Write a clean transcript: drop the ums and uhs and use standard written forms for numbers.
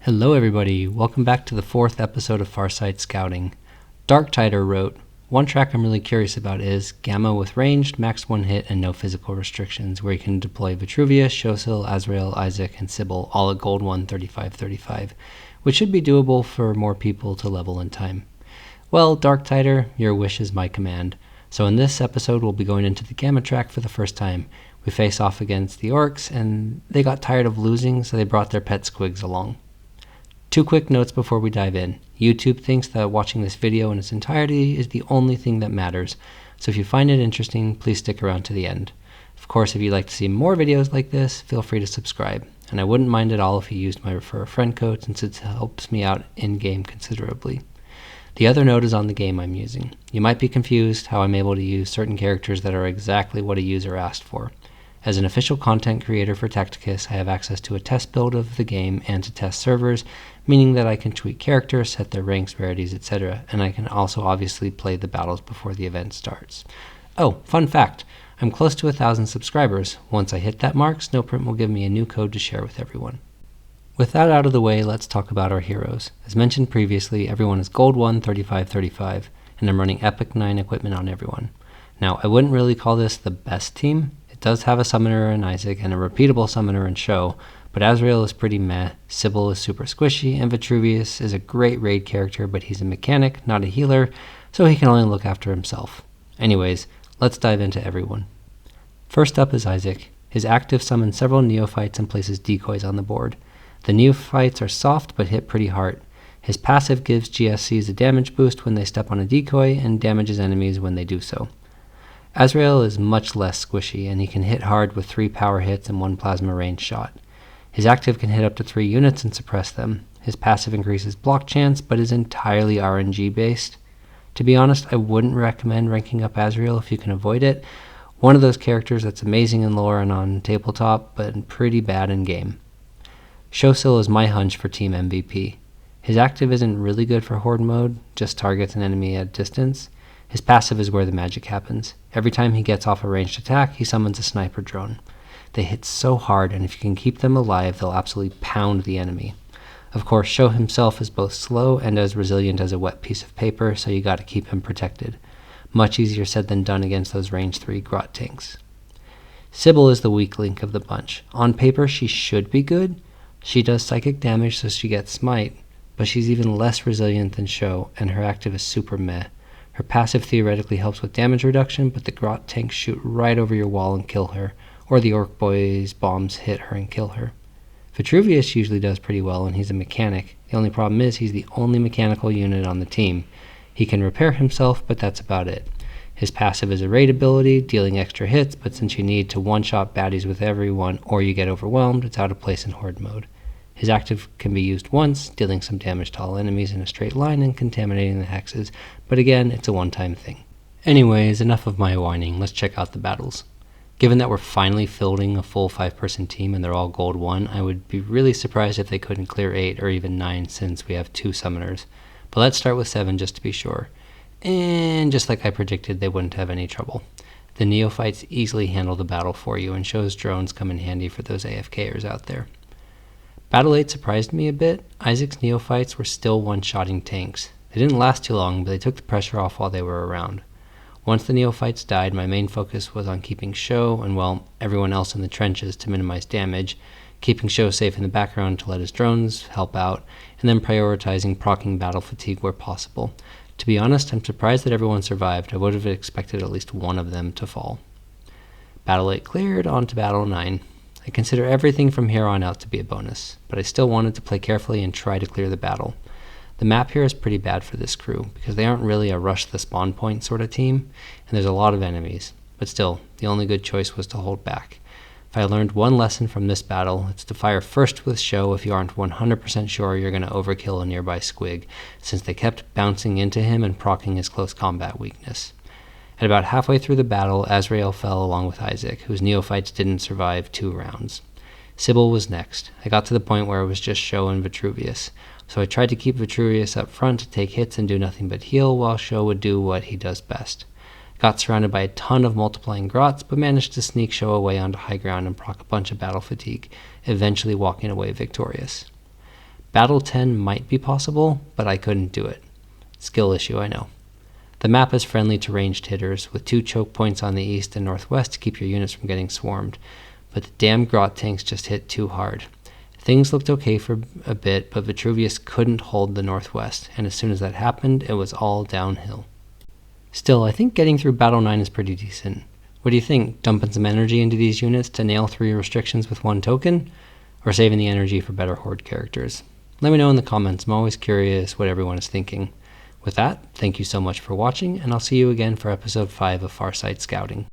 Hello everybody, welcome back to the 4th episode of Farsight Scouting. Dark Tider wrote, "One track I'm really curious about is Gamma with ranged, max 1 hit, and no physical restrictions, where you can deploy Vitruvius, Sho'syl, Azrael, Isaak, and Sibyll, all at gold 1 35-35, which should be doable for more people to level in time." Well, Dark Tider, your wish is my command. So in this episode we'll be going into the Gamma track for the first time. We face off against the orcs, and they got tired of losing, so they brought their pet squigs along. 2 quick notes before we dive in. YouTube thinks that watching this video in its entirety is the only thing that matters, so if you find it interesting, please stick around to the end. Of course, if you'd like to see more videos like this, feel free to subscribe, and I wouldn't mind at all if you used my Refer a Friend code since it helps me out in-game considerably. The other note is on the game I'm using. You might be confused how I'm able to use certain characters that are exactly what a user asked for. As an official content creator for Tacticus, I have access to a test build of the game and to test servers, meaning that I can tweak characters, set their ranks, rarities, etc., and I can also obviously play the battles before the event starts. Oh, fun fact, I'm close to 1,000 subscribers. Once I hit that mark, Snowprint will give me a new code to share with everyone. With that out of the way, let's talk about our heroes. As mentioned previously, everyone is gold 1 35-35, and I'm running Epic 9 equipment on everyone. Now, I wouldn't really call this the best team. It does have a summoner in Isaak and a repeatable summoner in Sho'syl, but Azrael is pretty meh, Sibyll is super squishy, and Vitruvius is a great raid character, but he's a mechanic, not a healer, so he can only look after himself. Anyways, let's dive into everyone. First up is Isaak. His active summons several neophytes and places decoys on the board. The neophytes are soft but hit pretty hard. His passive gives GSCs a damage boost when they step on a decoy and damages enemies when they do so. Azrael is much less squishy, and he can hit hard with 3 power hits and 1 plasma range shot. His active can hit up to 3 units and suppress them. His passive increases block chance, but is entirely RNG based. To be honest, I wouldn't recommend ranking up Azrael if you can avoid it. One of those characters that's amazing in lore and on tabletop, but pretty bad in game. Sho'syl is my hunch for team MVP. His active isn't really good for horde mode, just targets an enemy at distance. His passive is where the magic happens. Every time he gets off a ranged attack, he summons a sniper drone. They hit so hard, and if you can keep them alive, they'll absolutely pound the enemy. Of course, Sho himself is both slow and as resilient as a wet piece of paper, so you gotta keep him protected. Much easier said than done against those range 3 grot tanks. Sibyll is the weak link of the bunch. On paper, she should be good. She does psychic damage, so she gets smite, but she's even less resilient than Sho, and her active is super meh. Her passive theoretically helps with damage reduction, but the grot tanks shoot right over your wall and kill her, or the orc boys' bombs hit her and kill her. Vitruvius usually does pretty well, and he's a mechanic. The only problem is he's the only mechanical unit on the team. He can repair himself, but that's about it. His passive is a raid ability, dealing extra hits, but since you need to one-shot baddies with everyone or you get overwhelmed, it's out of place in horde mode. His active can be used once, dealing some damage to all enemies in a straight line and contaminating the hexes, but again, it's a one-time thing. Anyways, enough of my whining, let's check out the battles. Given that we're finally fielding a full 5-person team and they're all gold 1, I would be really surprised if they couldn't clear 8 or even 9 since we have 2 summoners. But let's start with 7 just to be sure. And just like I predicted, they wouldn't have any trouble. The neophytes easily handle the battle for you, and Sho's drones come in handy for those AFKers out there. Battle 8 surprised me a bit. Isaac's neophytes were still one-shotting tanks. They didn't last too long, but they took the pressure off while they were around. Once the neophytes died, my main focus was on keeping Sho and, well, everyone else in the trenches to minimize damage, keeping Sho safe in the background to let his drones help out, and then prioritizing proccing battle fatigue where possible. To be honest, I'm surprised that everyone survived. I would have expected at least one of them to fall. Battle 8 cleared, on to Battle 9. I consider everything from here on out to be a bonus, but I still wanted to play carefully and try to clear the battle. The map here is pretty bad for this crew, because they aren't really a rush the spawn point sort of team, and there's a lot of enemies. But still, the only good choice was to hold back. If I learned one lesson from this battle, it's to fire first with Sho if you aren't 100% sure you're going to overkill a nearby squig, since they kept bouncing into him and proccing his close combat weakness. At about halfway through the battle, Azrael fell along with Isaak, whose neophytes didn't survive 2 rounds. Sibyll was next. I got to the point where it was just Sho and Vitruvius, so I tried to keep Vitruvius up front to take hits and do nothing but heal, while Sho would do what he does best. Got surrounded by a ton of multiplying grots, but managed to sneak Sho away onto high ground and proc a bunch of battle fatigue, eventually walking away victorious. Battle 10 might be possible, but I couldn't do it. Skill issue, I know. The map is friendly to ranged hitters, with 2 choke points on the east and northwest to keep your units from getting swarmed, but the damn grot tanks just hit too hard. Things looked okay for a bit, but Vitruvius couldn't hold the northwest, and as soon as that happened, it was all downhill. Still, I think getting through Battle 9 is pretty decent. What do you think? Dumping some energy into these units to nail 3 restrictions with 1 token? Or saving the energy for better horde characters? Let me know in the comments. I'm always curious what everyone is thinking. With that, thank you so much for watching, and I'll see you again for episode 5 of Farsight Scouting.